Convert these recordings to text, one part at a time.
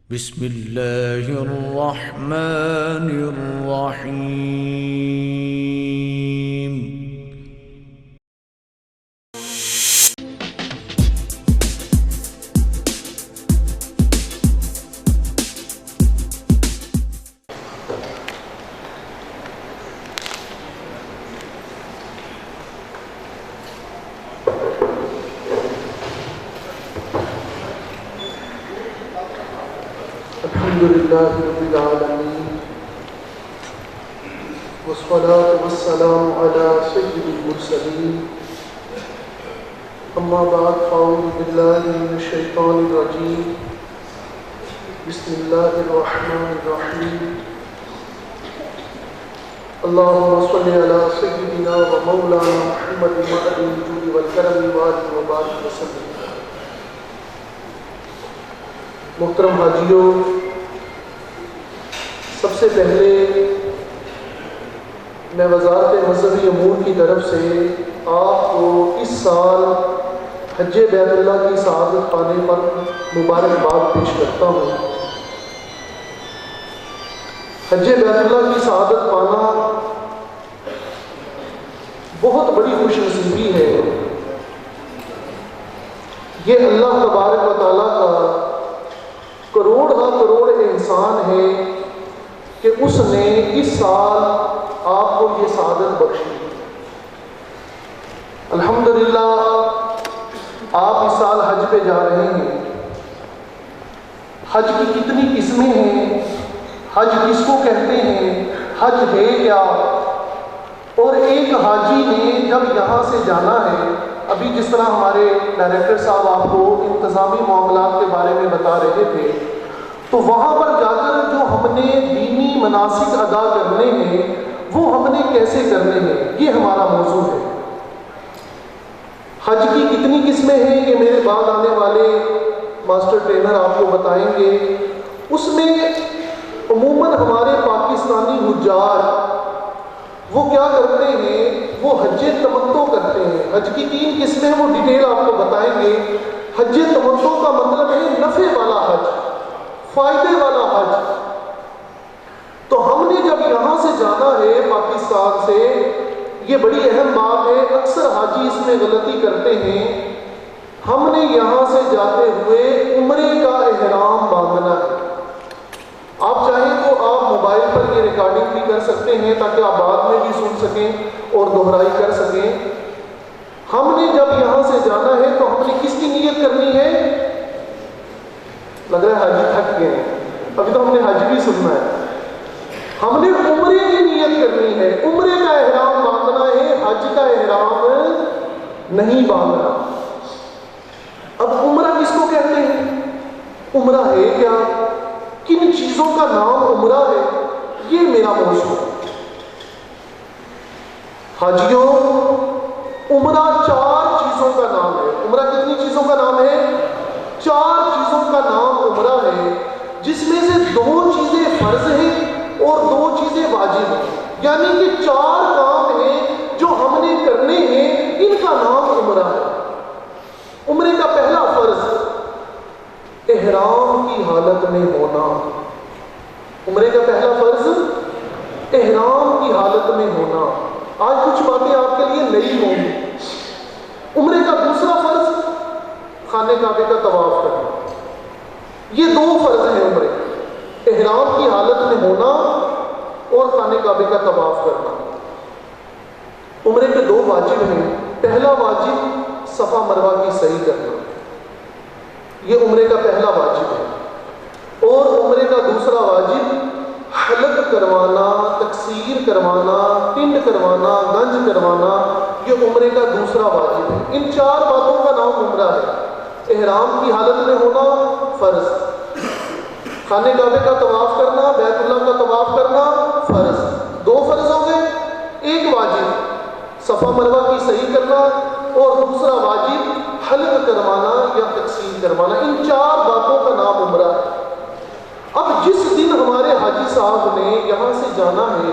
بسم اللہ الرحمن الرحیم۔ الحمد للہ رب العالمین والصلاة والسلام علی سید المرسلین، اما بعد فاعوذ باللہ من الشیطان الرجیم، بسم اللہ الرحمن الرحیم۔ اللہم صل علی سیدنا و مولانا محمد وعلی الجود والکرم وآلہ وبارک وسلم۔ محترم حاجیوں، سب سے پہلے میں وزارت مذہبی امور کی طرف سے آپ کو اس سال حج بیت اللہ کی سعادت پانے پر مبارکباد پیش کرتا ہوں۔ حج بیت اللہ کی سعادت پانا بہت بڑی خوش نصیبی ہے۔ یہ اللہ تبارک و تعالیٰ کا کروڑ ہا کروڑ احسان ہے کہ اس نے اس سال آپ کو یہ سعادت بخشی۔ الحمدللہ آپ اس سال حج پہ جا رہے ہیں۔ حج کی کتنی قسمیں ہیں، حج کس کو کہتے ہیں، حج ہے کیا، اور ایک حاجی نے جب یہاں سے جانا ہے، ابھی جس طرح ہمارے ڈائریکٹر صاحب آپ کو انتظامی معاملات کے بارے میں بتا رہے تھے، تو وہاں پر جا کر جو ہم نے دینی مناسک ادا کرنے ہیں وہ ہم نے کیسے کرنے ہیں، یہ ہمارا موضوع ہے۔ حج کی کتنی قسمیں ہیں یہ میرے بعد آنے والے ماسٹر ٹرینر آپ کو بتائیں گے۔ اس میں عموماً ہمارے پاکستانی حجاج وہ کیا کرتے ہیں، وہ حج تمتع کرتے ہیں۔ حج کی 3 قسمیں وہ ڈیٹیل آپ کو بتائیں گے۔ حج تمتع کا مطلب ہے نفع والا حج، فائدے والا حج۔ تو ہم نے جب یہاں سے جانا ہے پاکستان سے، یہ بڑی اہم بات ہے، اکثر حاجی اس میں غلطی کرتے ہیں، ہم نے یہاں سے جاتے ہوئے عمرے کا احرام باندھنا ہے۔ آپ چاہیں تو آپ موبائل پر یہ ریکارڈنگ بھی کر سکتے ہیں تاکہ آپ بعد میں بھی سن سکیں اور دہرائی کر سکیں۔ ہم نے جب یہاں سے جانا ہے تو ہم نے کس کی نیت کرنی ہے؟ لگ رہا ہے حاجی تھک گئے ہیں، ابھی تو ہم نے حج بھی سننا ہے۔ ہم نے عمرے کی نیت کرنی ہے، عمرے کا احرام باندھنا ہے، حج کا احرام نہیں باندھنا۔ اب عمرہ کس کو کہتے ہیں، عمرہ ہے کیا، کن چیزوں کا نام عمرہ ہے، یہ میرا موضوع ہے۔ حاجیوں، عمرہ 4 چیزوں کا نام ہے۔ عمرہ کتنی چیزوں کا نام ہے؟ 4 چیزوں کا نام عمرہ ہے، جس میں سے 2 چیزیں فرض ہیں اور 2 چیزیں واجب ہیں، یعنی کہ 4 کام ہیں جو ہم نے کرنے ہیں، ان کا نام عمرہ ہے۔ عمرے کا پہلا فرض احرام کی حالت میں ہونا۔ عمرے کا پہلا فرض احرام کی حالت میں ہونا۔ آج کچھ باتیں آپ کے لیے نئی ہوں گی۔ عمرے کا دوسرا فرض خانہ کعبے کا طواف کرنا۔ یہ 2 فرض ہیں عمرے، احرام کی حالت میں ہونا اور خانہ کعبے کا طواف کرنا۔ عمرے کے 2 واجب ہیں۔ پہلا واجب صفا مروہ کی سعی کرنا، یہ عمرے کا پہلا واجب ہے۔ اور عمرے کا دوسرا واجب حلق کروانا، تقصیر کروانا، ٹنڈ کروانا، گنج کروانا، یہ عمرے کا دوسرا واجب ہے۔ ان 4 باتوں کا نام عمرہ ہے۔ احرام کی حالت میں ہونا فرض، خانہ کعبے کا طواف کرنا، بیت اللہ کا طواف کرنا فرض، 2 فرض ہو گئے، 1 واجب صفا مروہ کی صحیح کرنا اور دوسرا واجب حلق کروانا یا تقصیر کروانا۔ ان 4 باتوں کا نام عمرہ ہے۔ اب جس دن ہمارے حاجی صاحب نے یہاں سے جانا ہے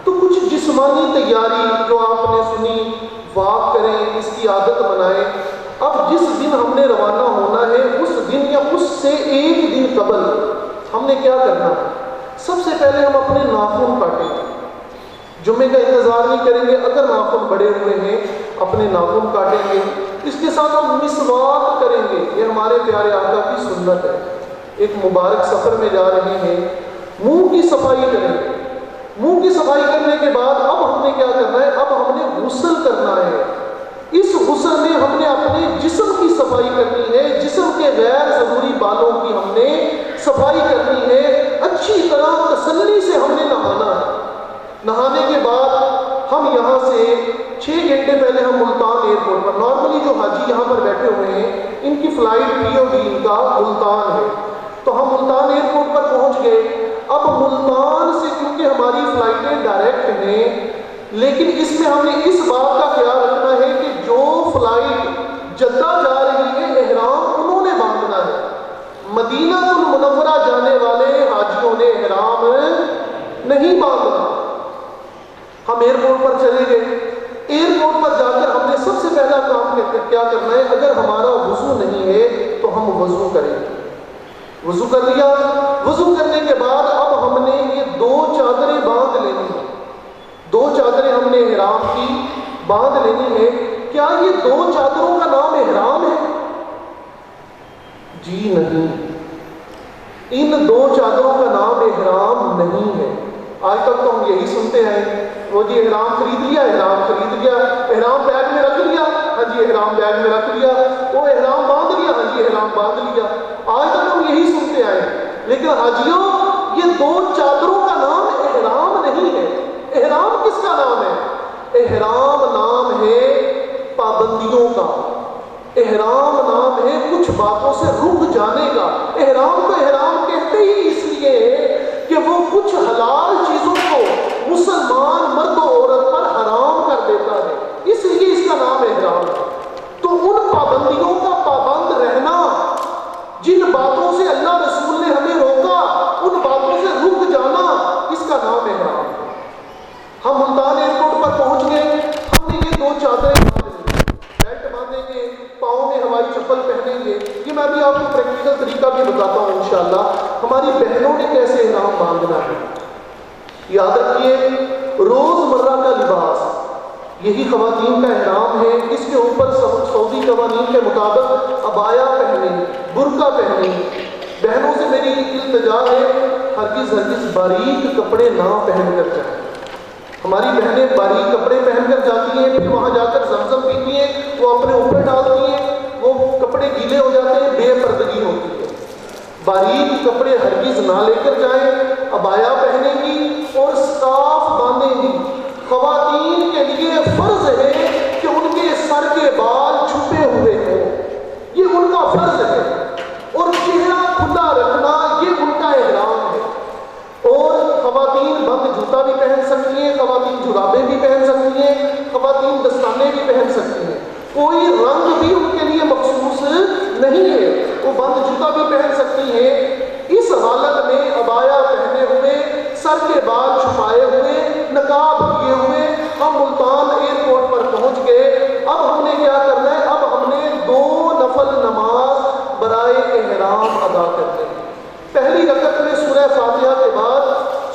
تو کچھ جسمانی تیاری جو آپ نے سنی، واک کریں، اس کی عادت بنائیں۔ اب جس دن ہم نے روانہ ہونا ہے اس دن یا اس سے 1 دن قبل ہم نے کیا کرنا ہے؟ سب سے پہلے ہم اپنے ناخن کاٹیں گے. جمعے کا انتظار نہیں کریں گے. اگر ناخن بڑے ہوئے ہیں اپنے ناخن کاٹیں گے. اس کے ساتھ ہم مسواک کریں گے. یہ ہمارے پیارے آقا کی سنت ہے. ایک مبارک سفر میں جا رہے ہیں, منہ کی صفائی کریں گے. منہ کی صفائی کرنے کے بعد اب ہم نے کیا کرنا ہے؟ اب ہم نے غسل کرنا ہے. اس غسل میں ہم نے اپنے جسم کی صفائی کرنی ہے. جسم کے غیر ضروری بالوں کی ہم نے صفائی کرنی ہے. اچھی طرح تسلی سے ہم نے نہانا ہے. نہانے کے بعد ہم یہاں سے 6 گھنٹے پہلے ہم ملتان ایئرپورٹ پر, نارملی جو حاجی یہاں پر بیٹھے ہوئے ہیں ان کی فلائٹ POV ان کا ملتان ہے, تو ہم ملتان ایئرپورٹ پر پہنچ گئے. اب ملتان سے کیونکہ ہماری فلائٹیں ڈائریکٹ ہیں, لیکن اس میں ہم نے اس بات کا خیال رکھنا ہے کہ جو فلائٹ جدہ جا رہی ہے احرام انہوں نے باندھنا ہے. مدینہ المنورہ جانے والے حاجیوں نے احرام نہیں باندھنا. ہم ایئرپورٹ پر چلے گئے. ایئرپورٹ پر جا کر ہم نے سب سے پہلا کام کیا کرنا ہے؟ اگر ہمارا وضو نہیں ہے تو ہم وضو کریں گے. وضو کر لیا. وضو کرنے کے بعد اب ہم نے یہ 2 چادریں باندھ لینی ہیں. 2 چادریں ہم نے احرام کی باندھ لینی ہے. کیا یہ 2 چادروں کا نام احرام ہے؟ جی نہیں, ان 2 چادروں کا نام احرام نہیں ہے. آج تک تو ہم یہی سنتے ہیں, وہ جی احرام خرید لیا, احرام خرید لیا, احرام بیگ میں رکھ لیا, ہاں جی احرام بیگ میں رکھ لیا, وہ احرام باندھ لیا, ہاں جی احرام باندھ لیا. آج تک ہم یہی سنتے آئے. لیکن حاجیوں, یہ 2 چادروں کا نام احرام نہیں ہے. احرام کس کا نام ہے؟ احرام نام ہے پابندیوں کا. احرام نام ہے کچھ باتوں سے رک جانے کا. احرام کو احرام کہتے ہی اس لیے ہے کہ وہ کچھ حلال چیزوں کو مسلمان مرد و عورت پر حرام کر دیتا ہے, اس لیے اس کا نام احرام ہے. تو ان پابندیوں کا پابند رہنا, جن باتوں سے اللہ رسول نے ہمیں روکا ان باتوں سے رک جانا, اس کا نام احرام ہے. ہم ملتان ایئرپورٹ پر پہنچ گئے. ہم نے یہ 2 چادریں بیلٹ باندھیں گے, پاؤں میں ہوائی چپل پہنیں گے. یہ میں بھی آپ کو پریکٹیکل طریقہ بھی بتاتا ہوں انشاءاللہ. ہماری بہنوں نے کیسے احرام باندھنا ہے. یاد رکھیے, روزمرہ کا لباس یہی خواتین کا احرام ہے. اس کے اوپر سعودی قوانین کے مطابق عبایا پہنیں, برقع پہنیں. بہنوں سے میری التجا ہے, ہرگز باریک کپڑے نہ پہن کر جائیں. ہماری بہنیں باریک کپڑے پہن کر جاتی ہیں, پھر وہاں جا کر زمزم پیتی ہیں, وہ اپنے اوپر ڈالتی ہیں, وہ کپڑے گیلے ہو جاتے ہیں, بے پردگی ہوتی ہے. باریک کپڑے ہرگز نہ لے کر جائیں. عبایا پہنیں گی اور سکارف باندھیں گی. خواتین کے لیے فرض ہے کہ ان کے سر کے بال چھپے ہوئے ہوں, یہ ان کا فرض ہے. اور چہرہ کھلا رکھنا یہ ان کا احرام ہے. اور خواتین بند جوتا بھی پہن سکتی ہیں, خواتین جرابیں بھی پہن سکتی ہیں, خواتین دستانے بھی پہن سکتی ہیں. کوئی رنگ بھی ان کے لیے مخصوص نہیں ہے, وہ بند جوتا بھی پہن سکتی ہیں. اس حالت میں عبایا پہنے ہوئے, سر کے بال چھپائے ہوئے, نقاب کیے ہوئے ہم ملتان ایئرپورٹ پر پہنچ گئے. اب ہم نے کیا کرنا ہے؟ اب ہم نے 2 نفل نماز برائے احرام ادا کرنے ہیں. پہلی رکعت میں سورہ فاتحہ کے بعد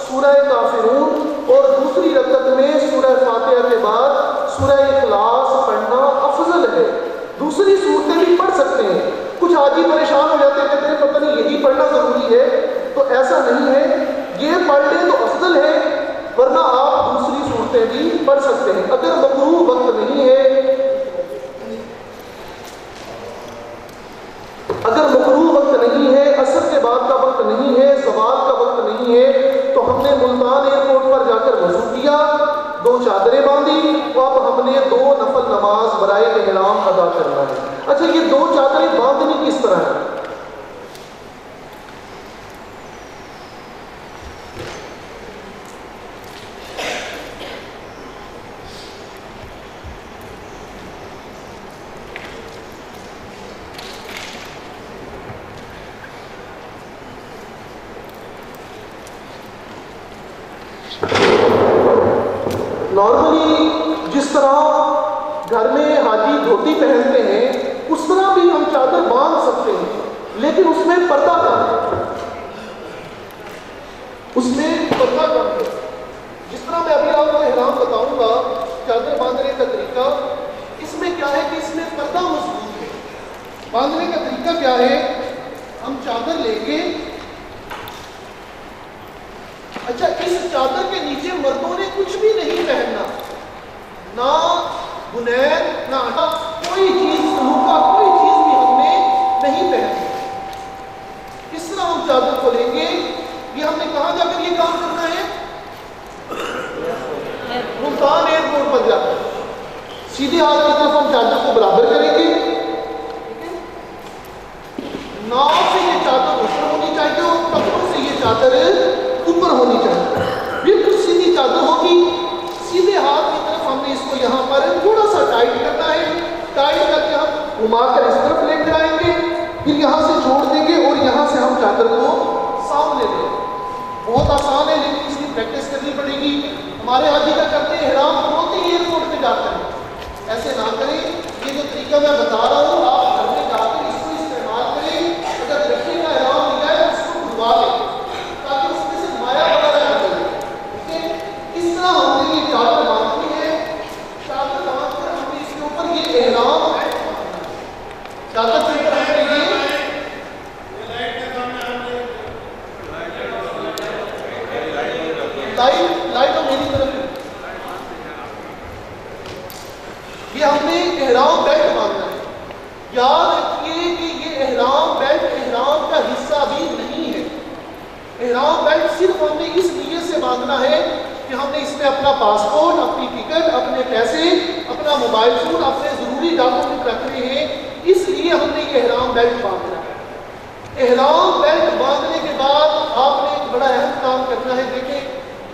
سورہ کافرون, اور دوسری رکعت میں سورہ فاتحہ کے بعد سورہ اخلاص پڑھنا افضل ہے. دوسری صورتیں بھی پڑھ سکتے ہیں. کچھ حاجی پریشان ہو جاتے ہیں, کہتے ہیں پتہ نہیں یہی پڑھنا ضروری ہے. تو ایسا نہیں ہے, یہ پڑھ لیں تو افضل ہے, ورنہ آپ دوسری صورتیں بھی پڑھ سکتے ہیں. اگر مکروہ وقت نہیں ہے, اگر مکروہ وقت نہیں ہے, عصر کے بعد کا وقت نہیں ہے, زوال کا وقت نہیں ہے, تو ہم نے ملتان ایئرپورٹ پر جا کر وضو کیا, 2 چادریں باندھی, اب ہم نے 2 نفل نماز برائے احرام ادا کرنا ہے. اچھا, یہ 2 چادریں باندھنی کس طرح ہے؟ نارملی جس طرح گھر میں حاجی دھوتی پہنتے ہیں اس طرح بھی ہم چادر باندھ سکتے ہیں, لیکن اس میں پردہ کرنا ہے. اس میں پردہ کم ہے. جس طرح میں ابھی آپ کو احرام بتاؤں گا چادر باندھنے کا طریقہ، اس میں کیا ہے کہ اس میں پردہ مضبوط ہے. باندھنے کا طریقہ کیا ہے؟ ہم چادر لیں گے. اچھا، اس چادر کے نیچے مردوں نے کچھ بھی نہیں پہننا، نہ بنید، نہ کوئی چیز، سلوکا کوئی چیز بھی ہم نے نہیں پہنی. کس طرح ہم چادر کو لیں گے؟ یہ ہم نے کہاں جا کر یہ کام کرنا ہے؟ ملتان ایئرپورٹ پر جا کر سیدھے ہاتھ کی طرف ہم چادر کو برابر کریں گے. ناؤ سے یہ چادر اوپر ہونی چاہیے اور پتھروں سے یہ چادر اوپر ہونی چاہیے. بالکل سیدھی چادر ہوگی. سیدھے ہاتھ کی طرف ہم نے اس کو یہاں پر تھوڑا سا ٹائٹ کرنا ہے. ٹائٹ کر کے ہم گھما کر اس طرف لے کر آئیں گے، پھر یہاں سے چھوڑ دیں گے اور یہاں سے ہم چادر کو سامنے لیں گے. بہت آسان ہے لیکن اس کی پریکٹس کرنی پڑے گی. ہمارے حاجی کا کرتے ہیں احرام ہوتے ہی ایئرپورٹ پہ جاتے ہیں. ایسے نہ کریں. یہ جو طریقہ میں بتا رہا ہوں آپ گھر میں جا کے اس کو استعمال کریں. اگر لکڑی کا احرام لیا ہے اس کو دھلوا لیں تاکہ اس میں سے مایا وغیرہ نہ چلے. ٹھیک ہے، اس طرح ہم نے یہ چادر باندھنی ہے. چادر باندھ کر ہم نے اس کے اوپر یہ احرام چادر کے اوپر ہم نے یہ لائٹ اور میری طرف یہ ہم نے احرام بیلٹ باندھنا ہے. یاد رکھیے کہ یہ احرام بیلٹ احرام کا حصہ بھی نہیں ہے. احرام بیلٹ صرف ہم نے اس نیت سے باندھنا ہے کہ ہم نے اس میں اپنا پاسپورٹ، اپنی ٹکٹ، اپنے پیسے، اپنا موبائل فون، اپنے ضروری ڈاکومنٹ رکھنے ہیں. اس لیے ہم نے یہ احرام بیلٹ باندھنا ہے. احرام بیلٹ باندھنے کے بعد آپ نے ایک بڑا اہم کام کرنا ہے. دیکھیں،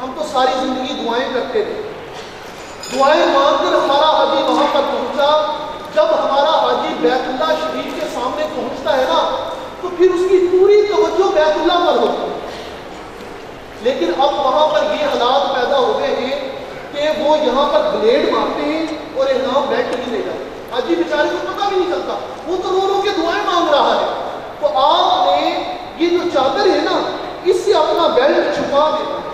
ہم تو ساری زندگی دعائیں کرتے تھے. دعائیں مانگ کر ہمارا حاجی وہاں پر پہنچا. جب ہمارا حاجی بیت اللہ شریف کے سامنے پہنچتا ہے نا تو پھر اس کی پوری توجہ بیت اللہ پر ہوتی ہے. لیکن اب وہاں پر یہ حالات پیدا ہو گئے ہیں کہ وہ یہاں پر بلیڈ مارتے ہیں اور احرام بیلٹ نہیں لے جاتے. حاجی بیچارے کو پتہ بھی نہیں چلتا، وہ تو رو رو کے دعائیں مانگ رہا ہے. تو آپ نے یہ جو چادر ہے نا اس سے اپنا بیلٹ چھپا دینا ہے.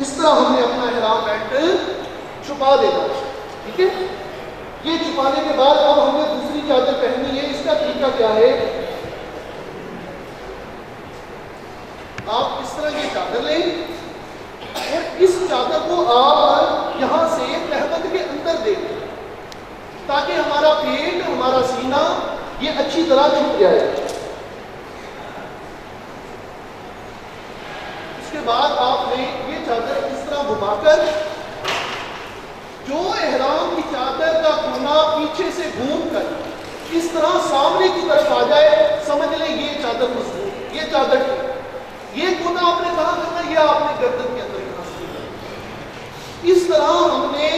اس طرح ہم نے اپنا احرام بیلٹ چھپا دینا ہے. ٹھیک ہے، یہ چھپانے کے بعد اب ہم نے دوسری چادر پہنی ہے. اس کا طریقہ کیا ہے؟ آپ اس طرح یہ چادر لیں اور اس چادر کو آپ یہاں سے تہبند کے اندر دیں تاکہ ہمارا پیٹ، ہمارا سینہ یہ اچھی طرح چھپ جائے. اس کے بعد آپ نے یہ چادر اس طرح گھما کر جو احرام کی چادر کا کونا پیچھے سے گھوم کر اس طرح سامنے کی طرف آ جائے، سمجھ لیں یہ چادر مضبوط، یہ چادر ٹھیک. یہ کونا آپ نے کہاں کرنا؟ یہ آپ نے گردن کے اندر کرنا. اس طرح ہم نے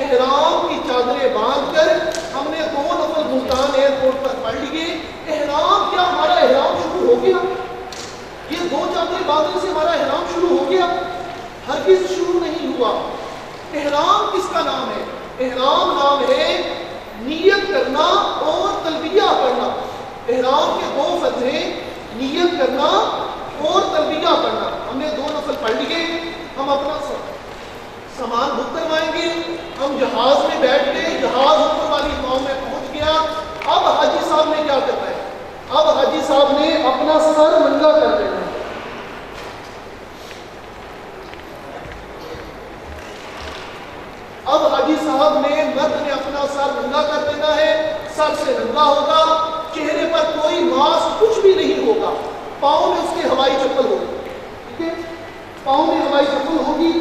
احرام کی چادریں باندھ کر ہم نے 2 نفل ملتان ایئرپورٹ پر پڑھ لیے. احرام کیا ہمارا احرام شروع ہو گیا؟ یہ 2 چادریں باندھنے سے ہمارا احرام شروع ہو گیا؟ ہرگز شروع نہیں ہوا. احرام کس کا نام ہے؟ احرام نام ہے نیت کرنا اور تلبیہ پڑھنا. احرام کے 2 فرض ہیں، نیت کرنا اور تلبیہ پڑھنا. ہم نے 2 نفل پڑھ لیے. ہم اپنا سامان بک کروائیں گے. ہم جہاز میں بیٹھ گئے، جہاز اوپر والی قوم میں پہنچ گیا. اب حاجی صاحب نے کیا کرنا ہے؟ اب حاجی صاحب نے اپنا سر ننگا کر دینا ہے. اب حاجی صاحب نے، مرد نے اپنا سر ننگا کر دینا ہے. سر سے ننگا ہوگا، چہرے پر کوئی ماسک کچھ بھی نہیں ہوگا. پاؤں میں اس کے ہوائی چپل ہوگی. ٹھیک ہے، پاؤں میں ہوائی چپل ہوگی.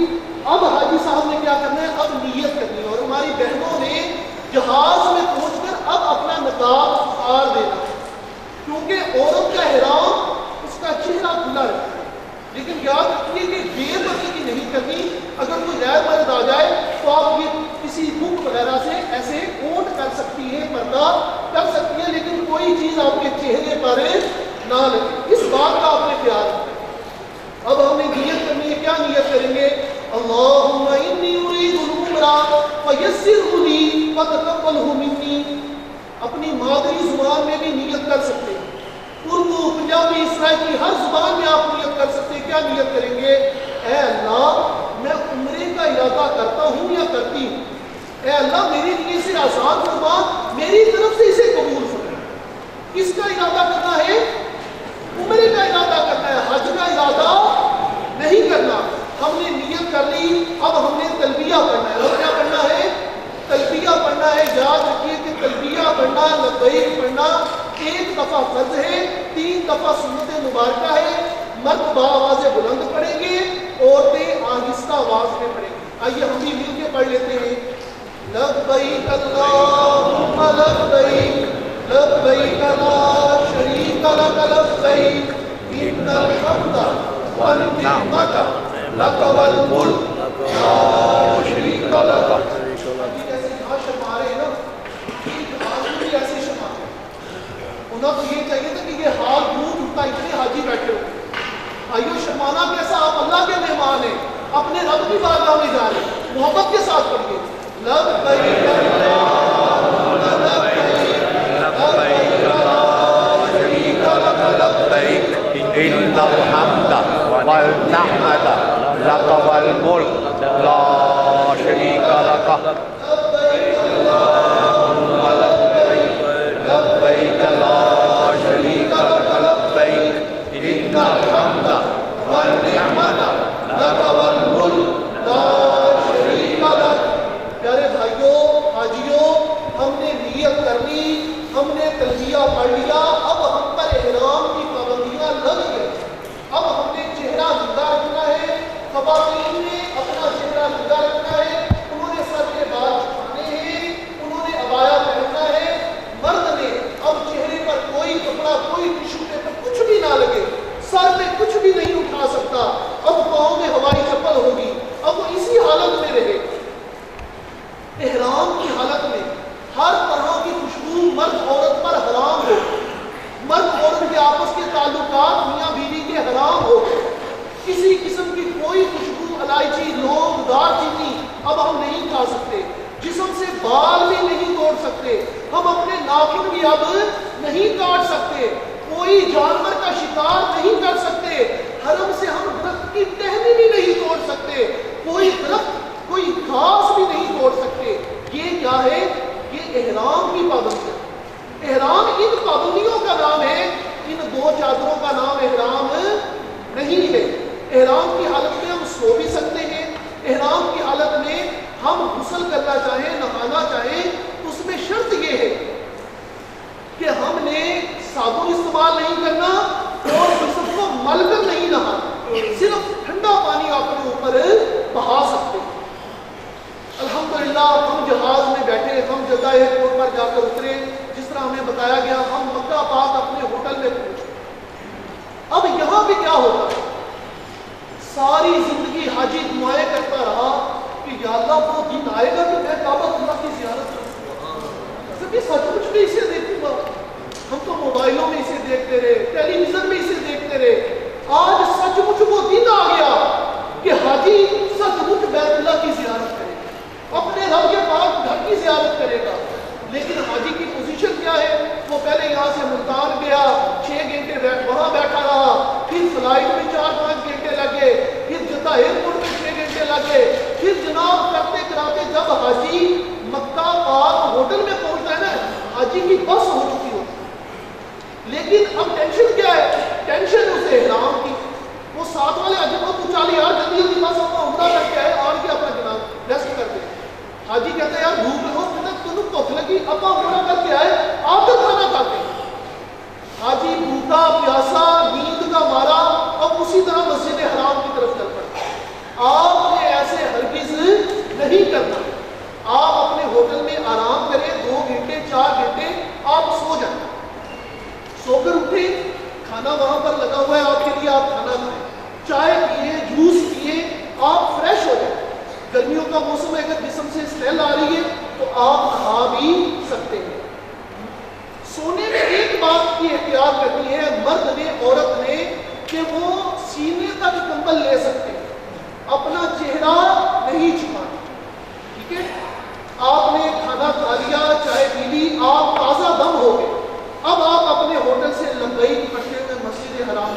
اب حاجی صاحب نے کیا کرنا ہے؟ اب نیت کرنی ہے. اور ہماری بہنوں نے جہاز میں پہنچ کر اب اپنا نقاب اتار دینا ہے، کیونکہ عورت کا احرام اس کا چہرہ کھلا رہتا ہے. لیکن یاد رکھیے کہ بے پردگی کی نہیں کرنی. اگر کوئی غیر مرد آ جائے تو آپ یہ کسی بک وغیرہ سے ایسے اونٹ کر سکتی ہیں، پردہ کر سکتی ہیں، لیکن کوئی چیز آپ کے چہرے پر نہ لگے. اس بات کا آپ نے خیال رکھنا. اب ہمیں نیت کرنی ہے. کیا نیت کریں گے؟ اللہم انی ارید العمرہ فیسرہ لی وتقبلہ منی. اپنی مادری زبان میں بھی نیت کر سکتے ہیں. اردو، پنجابی، اسرائیل کی ہر زبان میں آپ نیت کر سکتے ہیں. کیا نیت کریں گے؟ اے اللہ میں عمرے کا ارادہ کرتا ہوں یا کرتی ہوں. اے اللہ میرے لیے اسے آسان فرما, میری طرف سے اسے قبول فرما. کس کا ارادہ کرنا ہے؟ عمرے کا ارادہ کرنا ہے, حج کا ارادہ نہیں کرنا. ہم نے نیت کر لی, اب ہم نے تلبیہ پڑھنا ہے. اور کیا پڑھنا ہے؟ تلبیہ پڑھنا ہے. یاد رکھیے کہ تلبیہ پڑھنا, لبیک پڑھنا ایک دفعہ فرض ہے, 3 دفعہ سنت مبارکہ ہے. مرد بآواز بلند پڑھیں گے, عورتیں آہستہ آواز میں پڑھیں گی. آئیے ہم بھی مل کے پڑھ لیتے ہیں. لبیک اللہم لبیک لبیک لا شریک لک لبیک ان الحمد والنعمت لک والملک لا شریک لک. جیسے یہاں شرما رہے ہیں نا, بھی ایسے شرما رہے ہیں. انہیں تو یہ چاہیے تھا کہ یہ حال دور اٹھتا, اتنے حاجی بیٹھے ہوئے. آئیو شرمانا کیسا, آپ اللہ کے مہمان ہیں, اپنے رب کی بارگاہ میں جا رہے ہیں. محبت کے ساتھ پڑھیے. لبیک اللہم لبیک لبیک لا شریک لک لبیک ان الحمد والنعمت لک والملک لا شریک لک. لبیک اللہم لبیک لبیک لا شریک لک لبیک ان الحمد والنعمت لک والملک لا شریک لک. پیارے بھائیوں, حاجیوں, ہم نے نیت کر لی, ہم نے تلبیہ پڑھ لیا. اب ہم پر احرام کی پابندیاں لگ گئی. اب ہم نے چہرہ ننگا رکھنا ہے. خواتین نے اپنا چہرہ ننگا رکھنا ہے, انہوں نے سر کے بال چھپانے ہیں, انہوں نے عبایا پہننا ہے. مرد نے اب چہرے پر کوئی کپڑا, کوئی ٹشو پیپر, کچھ بھی نہ لگے, سر میں کچھ بھی نہیں اٹھا سکتا. اب پاؤں میں ہوائی چپل ہوگی, اب وہ اسی حالت میں رہے. احرام کی حالت میں ہر طرح کی خوشبو مرد عورت پر حرام ہو. مرد عورت کے آپس کے تعلقات میاں بیوی کے حرام ہو. کسی قسم کی کوئی خوشبو, الائچی, لونگ, دار چینی اب ہم نہیں کھا سکتے. جسم سے بال بھی نہیں توڑ سکتے. ہم اپنے ناخن بھی اب نہیں کاٹ سکتے. کوئی جانور کا شکار نہیں کر سکتے. حرم سے ہم درخت کی ٹہنی بھی نہیں توڑ سکتے. کوئی درخت, کوئی گھاس بھی نہیں توڑ سکتے. یہ کیا ہے؟ یہ احرام کی پابندی ہے. احرام ان پابندیوں کا نام ہے, ان 2 چادروں کا نام احرام نہیں ہے. احرام کی حالت میں ہم سو بھی سکتے ہیں. احرام کی حالت میں ہم غسل کرنا چاہیں, نہانا چاہیں, اس میں شرط یہ ہے کہ ہم نے صابن استعمال نہیں کرنا اور جسم کو مل کر نہیں نہانا. صرف ٹھنڈا پانی آپ اپنے اوپر بہا سکتے ہیں. الحمدللہ ہم جہاز میں بیٹھے, ہم جدہ ایئرپورٹ پر جا کر اترے. جس طرح ہمیں بتایا گیا, ہم مکہ پاک اپنے ہوٹل میں پہنچے. اب یہاں پہ کیا ہوتا ہے؟ ساری زندگی حاجی دعائیں کرتا رہا کہ یا اللہ وہ دن آئے گا کہ میں کعبۃ اللہ کی زیارت کروں. سچ مچ میں اسے دیکھوں گا. ہم تو موبائلوں میں اسے دیکھتے رہے, ٹیلی ویژن میں اسے دیکھتے رہے. آج سچ مچ وہ دن آ گیا کہ حاجی سچ مچ بیت اللہ کی زیارت کرے, اپنے رب کے پاک گھر کی زیارت کرے گا. لیکن حاجی کی پوزیشن کیا ہے؟ وہ پہلے یہاں سے ملتان گیا, 6 گھنٹے وہاں بیٹھا رہا, پھر فلائٹ میں 4-5 گھنٹے لگے, پھر جدہ ایئرپورٹ میں 6 گھنٹے لگے, پھر جناب کرتے کراتے جب حاجی مکہ پاک ہوٹل میں پہنچتا ہے نا, حاجی کی بس ہو چکی ہوتی. لیکن اب ٹینشن کیا ہے؟ ٹینشن اسے احرام کی. وہ ساتھ والے حاجی کو پوچھا لیا, یار جلدی جلدی بس اپنا عمرہ کر کے آئے, آن کے اپنا جناب ریسٹ کر دے. حاجی کہتے ہیں یار بھوک لگو, تمہیں بھوک لگی, اپنا عمرہ کر کے آئے, آپ تو کھانا کھاتے. حاجی بھوکا پیاسا, نیند کا مارا, اب اسی طرح مسجد حرام کی طرف چل پڑا. آپ نے ایسے ہرگز نہیں کرنا. آپ اپنے ہوٹل میں آرام کریں, 2 گھنٹے 4 گھنٹے آپ سو جائیں. سو کر اٹھیں, کھانا وہاں پر لگا ہوا ہے آپ کے لیے, آپ کھانا کھائیں, چائے پیئے, جوس پیئے, آپ فریش ہو جائیں. گرمیوں کا موسم ہے, اگر جسم سے اسمیل آ رہی ہے تو آپ نہا بھی سکتے ہیں. سونے میں ایک بات کی احتیاط کرنی ہے مرد نے, عورت نے, کہ وہ سینے تک کمبل لے سکتے ہیں, اپنا چہرہ نہیں چھپانا. ٹھیک ہے, آپ نے کھانا کھا لیا, چائے پی لی, آپ تازہ دم ہو گئے. اب آپ اپنے ہوٹل سے لبیک پڑھتے ہوئے مسجد حرام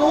2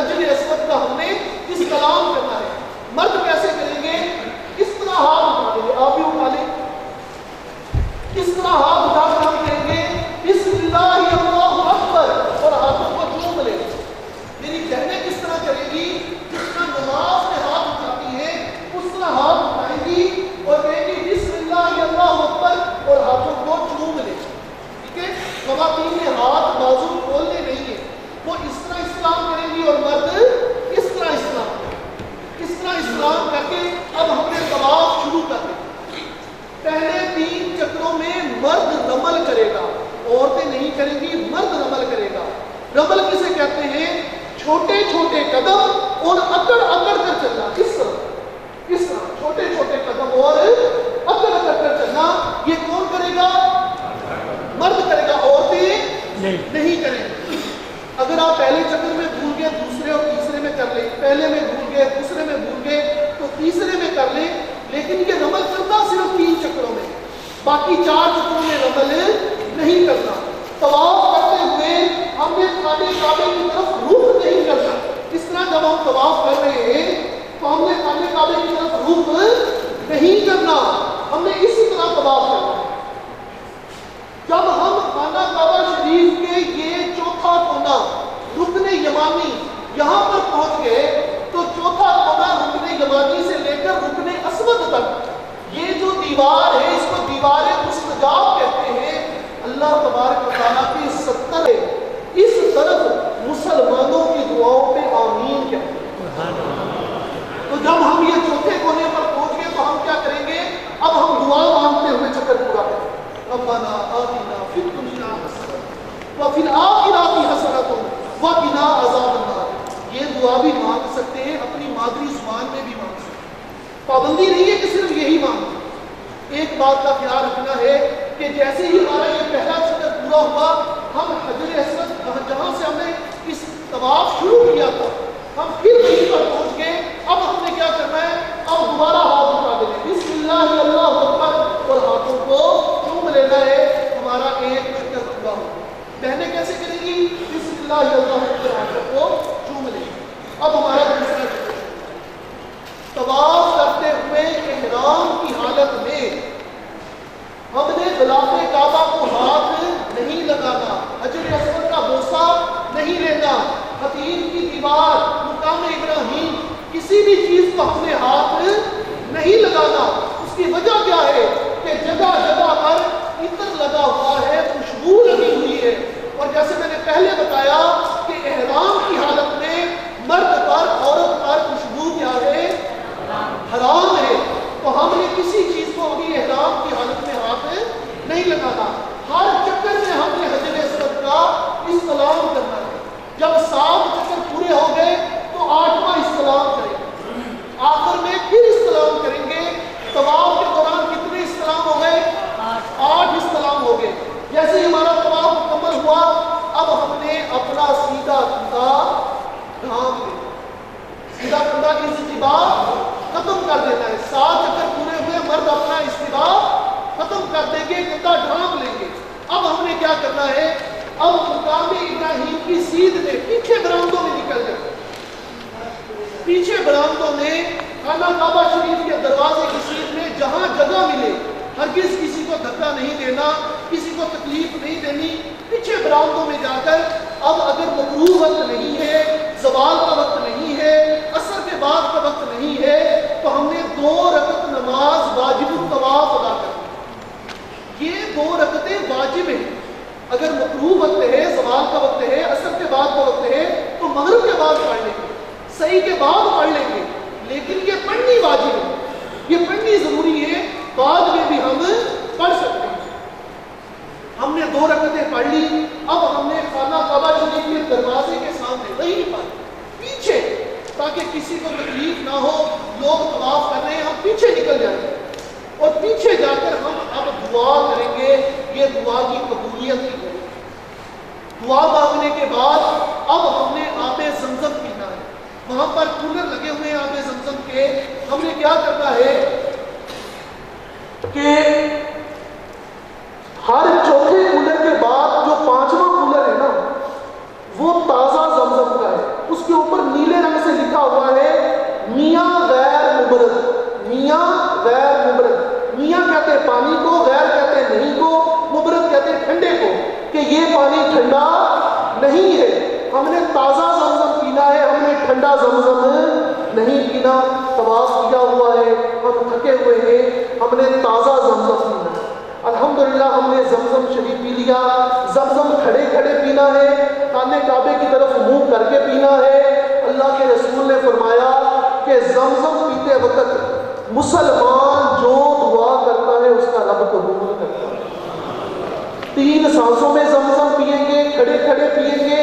حجر اسود کا ہم نے استلام کرنا ہے. مرد کیسے کریں گے؟ اس طرح ہاتھ اٹھا لیں گے, آپ بھی اٹھا لیں, اس طرح ہاتھ اٹھا کر ہم کہیں گے بسم اللہ اللہ اکبر, اور ہاتھوں کو چوم لیں. میری بہنیں کس طرح کریں گی؟ جس طرح نماز میں ہاتھ اٹھاتی ہیں اس طرح ہاتھ اٹھائیں گی اور کہیں گی بسم اللہ اللہ اکبر, اور ہاتھوں کو چوم لیں. ٹھیک ہے, خواتین نے ہاتھ بازو کھولنے نہیں ہے, وہ اس طرح اسلام کریں گی اور مرد اس طرح اسلام کریں گے. اس طرح اسلام کر کے اب ہم نے طواف شروع کر دیا. پہلے 3 چکروں میں مرد رمل کرے گا, عورتیں نہیں کریں گی, مرد رمل کرے گا. رمل کسے کہتے ہیں؟ چھوٹے چھوٹے قدم اور اکڑ اکڑ کر چلنا. اس طرح چھوٹے چھوٹے قدم اور اکڑ اکڑ کر چلنا. یہ کون کرے گا؟ مرد کرے گا, عورتیں نہیں کریں گی. اگر آپ پہلے چکر میں بھول گئے دوسرے اور تیسرے میں کر لیں, پہلے میں بھول گئے دوسرے میں بھول گئے تو تیسرے میں کر لیں, لیکن یہ رمل کرتا صرف 3 چکروں میں, باقی 4 چکروں میں رمل نہیں کرنا. طواف کرتے ہوئے ہم نے خانہ کعبے کی طرف رخ نہیں کرنا. اس طرح جب ہم طواف کر رہے ہیں تو ہم نے خانہ کعبے کی طرف رخ نہیں کرنا, ہم نے اسی طرح طواف کرنا. جب ہم خانہ کعبہ شریف کے یہ چوتھا کونا رکن یمانی یہاں پر پہنچ گئے تو چوتھا کونا رکن یمانی سے لے کر رکن اسود تک یہ جو دیوار ہے اس کو دیوار مستجاب کہتے ہیں. اللہ تبارک و تعالیٰ کی 70 اس طرف مسلمانوں کی دعاؤں پہ آمین کہتے ہیں. تو جب ہم یہ چوتھے کونے پر پہنچ گئے تو ہم کیا کریں گے؟ اب ہم دعا مانگتے ہوئے چکر پورا کریں. ربنا آتنا فی الدنیا حسنۃ وفی الآخرۃ حسنۃ وقنا عذاب النار. یہ دعا بھی مانگ سکتے ہیں, اپنی مادری زبان میں بھی مانگ سکتے ہیں. پابندی نہیں ہے کہ صرف یہی مانگیں. ایک بات کا خیال رکھنا ہے کہ جیسے ہی ہمارا یہ پہلا چکر پورا ہوا, ہم حجر اسود جہاں سے ہم نے اس طواف شروع کیا تھا ہم پھر وہیں پر پہنچ گئے. اب ہم نے کیا کرنا ہے؟ اب دوبارہ ہاتھ اٹھا دینا, بسم اللہ اللہ اکبر, اور ہاتھوں کو چوم لینا ہے. ہمارا ایک چکر پورا ہو. بہنیں کیسے کریں گی؟ بسم اللہ اللہ اکبر, ہاتھوں کو چوم لیں گی. اب ہمارا دوسرا چکر, طواف کرتے ہوئے احرام کی حالت میں ہم نے غلاف کعبہ کو ہاتھ نہیں لگانا, حجر اسود کا بوسہ نہیں لینا, خطین کی دیوار, مقام ابراہیم, کسی بھی چیز کو ہم نے ہاتھ نہیں لگانا. اس کی وجہ کیا ہے کہ جگہ جگہ پر عطر لگا ہوا ہے, خوشبو لگی ہوئی ہے. اور جیسے میں نے پہلے بتایا کہ احرام کی حالت میں مرد پر عورت پر خوشبو کیا ہے؟ حرام ہے. تو ہم نے کسی چیز کو ابھی احرام کی حالت میں ہاتھ نہیں لگانا. ہر چکر میں ہم نے حجر اسود کا استلام کرنا ہے. جب 7 چکر پورے ہو گئے تو 8واں استلام کریں گے, آخر میں پھر استلام کریں گے. طواف کے دوران کتنے استلام ہو گئے؟ 8 استلام ہو گئے. جیسے ہی ہمارا طواف مکمل ہوا اب ہم نے اپنا سیدھا کندھا ڈھانپ لیا, سیدھا کندھا کی استباع ختم کر دینا ہے. 7 چکر پورے ہوئے, مرد اپنا استباع ختم کر دیں گے, کندھا ڈھانپ لیں گے. اب ہم نے کیا کرنا ہے؟ اب مقام ابراہیم کی سیدھ میں پیچھے برآمدوں میں نکل جائے. پیچھے برآمدوں میں خانہ کعبہ شریف کے دروازے کی سیدھ میں جہاں جگہ ملے ہرگز کسی کو دھکا نہیں دینا, کسی کو تکلیف نہیں دینی. پیچھے برآمدوں میں جا کر اب اگر مکروہ وقت نہیں ہے, زوال کا وقت نہیں ہے, عصر کے بعد کا وقت نہیں ہے, تو ہم نے 2 رکعت نماز واجب الطواف ادا کرنی. یہ 2 رکعتیں واجب ہیں. اگر مکروہ وقت ہے, زوال کا وقت ہے, عصر کے بعد کا وقت ہے تو مغرب کے بعد پڑھ لیں گے, صحیح کے بعد پڑھ لیں گے, لیکن یہ پڑھنی واجب ہے, یہ پڑھنی ضروری ہے. بعد میں بھی ہم پڑھ سکتے ہیں. ہم نے 2 رکعتیں پڑھ لی. اب ہم نے خانہ کعبہ شریف کے دروازے کے سامنے وہی پڑھ پیچھے, تاکہ کسی کو تکلیف نہ ہو. لوگ طواف کر رہے ہیں, ہم پیچھے نکل جائیں گے اور پیچھے جا کر ہم اب دعا کریں گے. یہ دعا کی قبولیت کی کریں گے. دعا مانگنے کے بعد اب ہم نے آب زمزم پینا ہے. وہاں پر کولر لگے ہوئے ہیں آب زمزم کے. ہم نے کیا کرنا ہے کہ ہر چوتھے کولر کے بعد جو 5واں کولر ہے نا وہ تازہ زمزم کا ہے, اس کے اوپر لکھا ہوا ہے میاں غیر مبرد، میاں غیر مبرد، میاں کہتے ہیں پانی کو، غیر کہتے ہیں نہیں کو، مبرد کہتے ہیں ٹھنڈے کو، کہ یہ پانی ٹھنڈا نہیں ہے، ہم نے تازہ زمزم پینا ہے، ہم نے ٹھنڈا زمزم نہیں پینا۔ طواف کیا ہوا ہے، ہم تھکے ہوئے ہیں، ہم نے تازہ زمزم پینا ہے۔ الحمدللہ ہم نے زمزم شریف پی لیا۔ زمزم کھڑے کھڑے پینا ہے، خانہ کعبے کی طرف منہ کر کے پینا ہے۔ اللہ کے رسول نے فرمایا کہ زمزم پیتے وقت مسلمان جو دعا کرتا ہے اس کا رب قبول کرتا ہے۔ 3 سانسوں میں زمزم پیئیں گے، کھڑے کھڑے پیئیں گے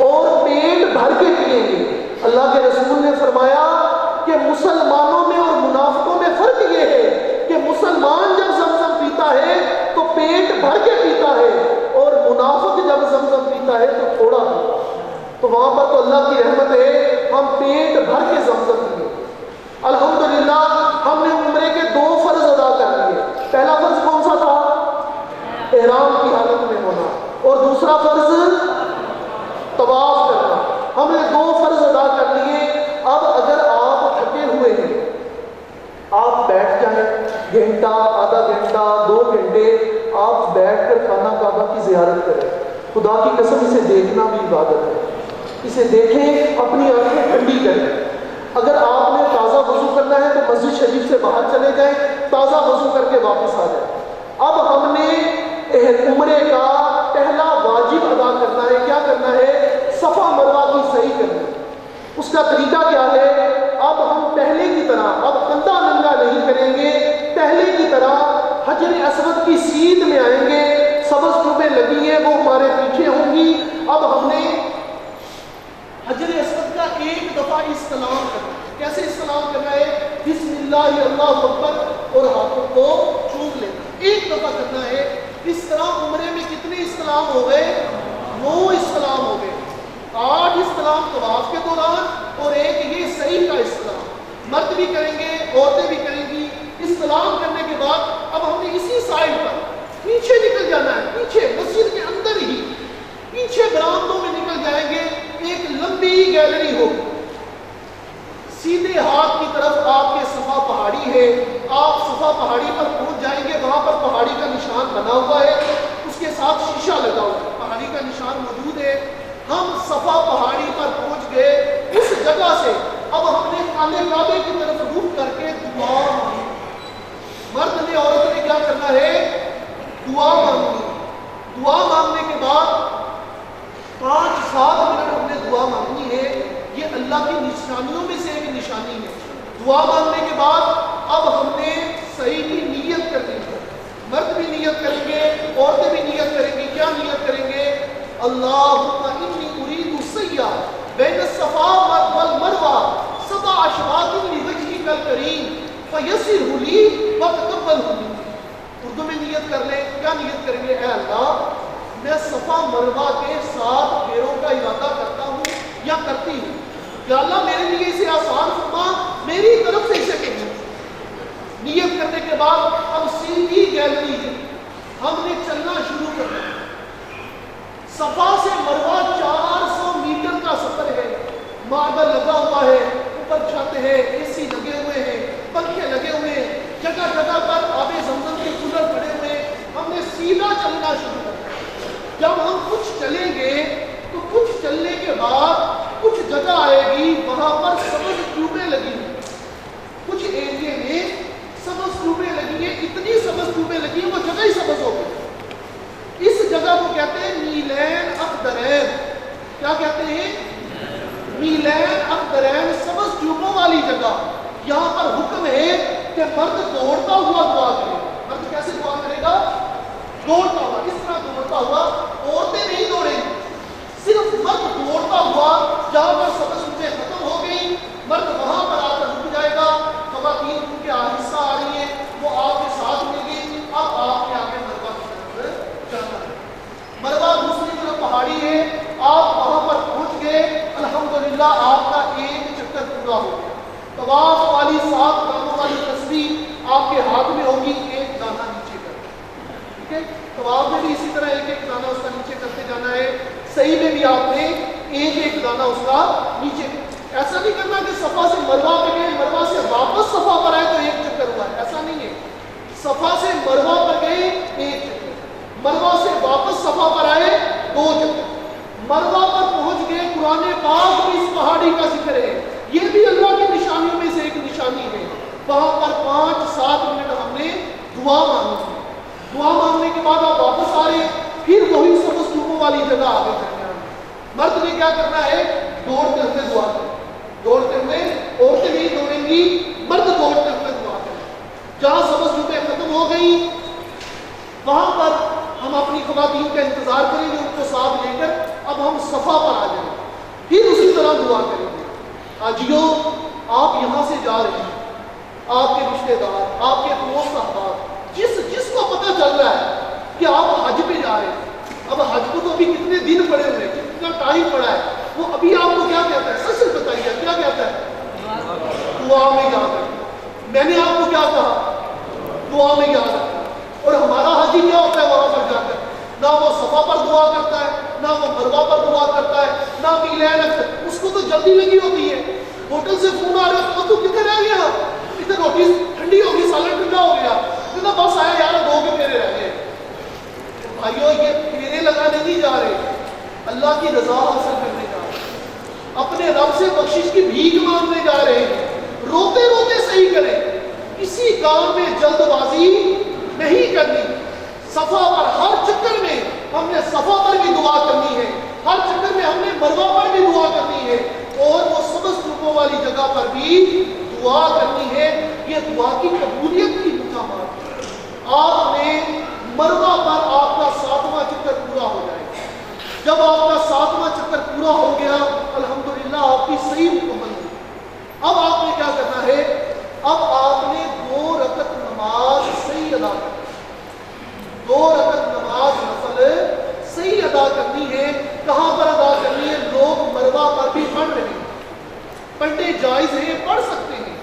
اور پیٹ بھر کے پیئیں گے۔ اللہ کے رسول نے فرمایا کہ مسلمانوں میں اور منافقوں میں فرق یہ ہے کہ مسلمان جب زمزم پیتا ہے تو پیٹ بھر کے پیتا ہے، اور منافق جب زمزم پیتا ہے تو تھوڑا پیتا ہے۔ تو وہاں پر تو اللہ کی رحمت ہے، ہم پیٹ بھر کے زمزم پیئیں۔ الحمدللہ ہم نے عمرے کے 2 فرض ادا کر لیے۔ پہلا فرض کون سا تھا؟ احرام کی حالت میں ہونا، اور دوسرا فرض طواف کرنا۔ ہم نے 2 فرض ادا کر لیے۔ اب اگر آپ تھکے ہوئے ہیں، آپ بیٹھ جائیں، گھنٹہ، آدھا گھنٹہ، 2 گھنٹے آپ بیٹھ کر خانہ کعبہ کی زیارت کریں۔ خدا کی قسم اسے دیکھنا بھی عبادت ہے، اسے دیکھیں، اپنی آنکھیں ٹھنڈی کریں۔ اگر آپ نے تازہ وضو کرنا ہے تو مسجد شریف سے باہر چلے جائیں، تازہ وضو کر کے واپس آ جائیں۔ اب ہم نے عمرے کا پہلا واجب ادا کرنا ہے۔ کیا کرنا ہے؟ صفا مروہ کی صحیح کرنا ہے۔ اس کا طریقہ کیا ہے؟ اب ہم پہلے کی طرح اب کندھا ننگا نہیں کریں گے، پہلے کی طرح حجر اسود کی سیدھ میں آئیں گے، سبز ٹوبیں لگی ہیں وہ ہمارے پیچھے ہوں گی۔ اب ہم نے حجر اسود کا 1 دفعہ استلام کرنا ہے۔ کیسے استلام کرنا ہے؟ بسم اللہ اللہ اکبر، اور ہاتھوں کو چوم لینا، 1 دفعہ کرنا ہے۔ اس طرح عمرے میں کتنے استلام ہو گئے؟ 9 استلام ہو گئے۔ 8 استلام طواف کے دوران اور 1 یہ صحیح کا استلام، مرد بھی کریں گے، عورتیں بھی کریں گی۔ استلام کرنے کے بعد اب ہم نے اسی سائڈ پر پیچھے نکل جانا ہے، پیچھے مسجد کے اندر ہی پیچھے برآمدوں میں نکل جائیں گے۔ ایک لمبی گیلری ہوگی، سیدھے ہاتھ کی طرف آپ کے صفا پہاڑی ہے، آپ صفا پہاڑی پر پہنچ جائیں گے، وہاں پر پہاڑی کا نشان بنا ہوا ہے، اس کے ساتھ شیشہ لگا ہوا ہے، پہاڑی کا نشان موجود ہے۔ ہم صفا پہاڑی پر پہنچ گئے، اس جگہ سے اب ہم نے خانہ کعبے کی طرف رخ کر کے دعا مانگی۔ مرد نے، عورت نے کیا کرنا ہے؟ دعا مانگنی۔ دعا مانگنے کے بعد 5-7 منٹ ہم نے دعا مانگنی ہے۔ یہ اللہ کی نشانیوں میں سے ایک نشانی ہے۔ دعا مانگنے کے بعد اب ہم نے صحیح کی نیت کرنی ہے۔ مرد بھی نیت کریں گے، عورتیں بھی نیت کریں گی۔ کیا نیت کریں گے؟ اللہم انی ارید السعی بین الصفا والمروہ 7 اشواط لوجہک الکریم فیسرہ لی وتقبلہ منی۔ اردو میں نیت کر لیں۔ کیا نیت کریں گے؟ اے اللہ، میں صفا مروہ کے 7 پھیروں کا ارادہ کرتا ہوں یا کرتی ہوں، یا اللہ میرے لیے اسے آسان فرما، میری طرف سے اسے کرنا۔ نیت کرنے کے بعد اب سیدھی گیلری ہے، ہم نے چلنا شروع کرنا۔ صفا سے مروہ 400 میٹر کا سفر ہے، ماربل لگا ہوا ہے، اوپر چھت ہے، اے سی لگے ہوئے ہیں، پنکھے لگے ہوئے ہیں، جگہ جگہ پر آب زمزم کے کولر پڑے ہوئے ہیں۔ ہم نے سیدھا چلنا شروع کرنا۔ جب ہم کچھ چلیں گے تو کچھ چلنے کے بعد کچھ جگہ آئے گی، وہاں پر سبز ٹیوبیں لگی ہیں، کچھ ایریے میں سبز ٹیوبیں لگی ہیں، اتنی سبز ٹیوبیں لگی ہیں وہ جگہ ہی سبز ہو گئی۔ اس جگہ کو کہتے ہیں نیلین اخضرین۔ کیا کہتے ہیں؟ نیلین اخضرین، سبز ٹیوبوں والی جگہ۔ یہاں پر حکم ہے کہ مرد دوڑتا ہوا دعا کرے۔ مرد کیسے دعا کرے گا؟ دوڑتا ہوا، اس طرح دوڑتا ہوا۔ عورتیں نہیں دوڑیں گی، صرف مرد دوڑتا ہوا۔ جہاں پر سبز ٹیوبیں ختم ہو گئی، مرد وہاں پر آ کر رک جائے گا۔ خواتین کیونکہ آہستہ آ رہی ہیں، وہ آپ کے ساتھ مل گئی۔ اب آپ کے آگے مروہ کی طرف جانا ہے۔ مروہ دوسری طرف پہاڑی ہے، آپ وہاں پر پہنچ گئے۔ الحمدللہ آپ کا 1 چکر پورا ہو گیا۔ طواف والی 7 دانوں والی تسبیح آپ کے ہاتھ میں ہوگی، 1 دانہ نیچے کر۔ ٹھیک ہے؟ طواف میں بھی اسی طرح 1 دانہ اس کا نیچے کرتے جانا ہے۔ صحیح میں بھی آپ نے 1 دانہ اس کا نیچے۔ ایسا نہیں کرنا کہ مروہ پہ گئے، مروہ سے واپس صفا پر آئے تو ایک چکر ہوا ہے، ایسا نہیں ہے. صفا سے مروہ پر گئے ایک چکر، مروہ سے واپس صفا پر آئے 2 چکر، مروہ پر پہنچ گئے. قرآن پاک میں اس پہاڑی کا ذکر ہے، یہ بھی اللہ کی نشانیوں میں سے ایک نشانی ہے. وہاں پر 5-7 منٹ ہم نے دعا مانگی. دعا مانگنے کے بعد آپ واپس آ رہے ہیں، پھر وہی سبز دھوپوں والی جگہ آگے چلے آنا. مرد نے کیا کرنا ہے؟ دوڑتے ہوئے دعا کریں. دوڑتے ہوئے، عورتیں نہیں دوڑیں گی، مرد دوڑتے ہوئے دعا کریں. جہاں سبز دھوپیں ختم ہو گئی وہاں پر ہم اپنی خواتین کا انتظار کریں گے، ان کو ساتھ لے کر اب ہم صفا پر آ جائیں گے. پھر اسی طرح دعا کریں گے. حاجیوں، آپ یہاں سے جا رہے ہیں، آپ کے رشتے دار، آپ کے دوست احباب، جس کو پتہ چل رہا ہے کہ آپ حج پہ جا رہے ہیں، اب حج کو تو ابھی کتنے دن پڑے ہوئے ہیں، کتنا ٹائم پڑا ہے، وہ ابھی آپ کو کیا کہتا ہے؟ سچ بتائیے کیا کہتا ہے؟ دعا میں یاد رکھنا. میں نے آپ کو کیا کہا؟ دعا میں یاد رکھنا. اور ہمارا حاجی کیا ہوتا ہے وہاں پر جا کر؟ نہ وہ صفا پر دعا کرتا ہے، نہ وہ مروہ پر دعا کرتا ہے، نہ میلاد رکھتا ہے. اس کو تو جلدی لگی ہوتی ہے، ہوٹل سے فون آ رہا ہے، تو کدھر رہ گیا؟ ادھر روٹی ٹھنڈی ہوگی، سالن ٹھنڈا ہو گیا، اتنا بس آیا یار 2 کے پھیرے رہ گئے. بھائیو، یہ پھیرے لگانے نہیں جا رہے، اللہ کی رضا حاصل کرنے جا رہے ہیں، اپنے رب سے بخشش کی بھیک مانگنے جا رہے ہیں. روتے روتے صحیح کریں، کسی کام میں جلد بازی نہیں کرنی. صفا پر ہر چکر میں ہم نے صفا پر بھی دعا کرنی ہے، ہر چکر میں ہم نے مروہ پر بھی دعا کرنی ہے، اور وہ سبز دھوپوں والی جگہ پر بھی دعا کرنی ہے. یہ دعا کی قبولیت کی مقامات ہے. آپ نے مروہ پر آپ کا 7واں چکر پورا ہو جائے گا. جب آپ کا 7واں چکر پورا ہو گیا، الحمدللہ آپ کی صحیح مکمل ہوئی. اب آپ نے کیا کرنا ہے؟ اب آپ نے 2 رکعت نماز صحیح ادا کرنی ہے. 2 رکعت نماز نفل صحیح ادا کرنی ہے. کہاں پر ادا کرنی ہے؟ لوگ مروہ پر بھی پڑھ رہے ہیں، پڑھنے جائز ہیں، پڑھ سکتے ہیں،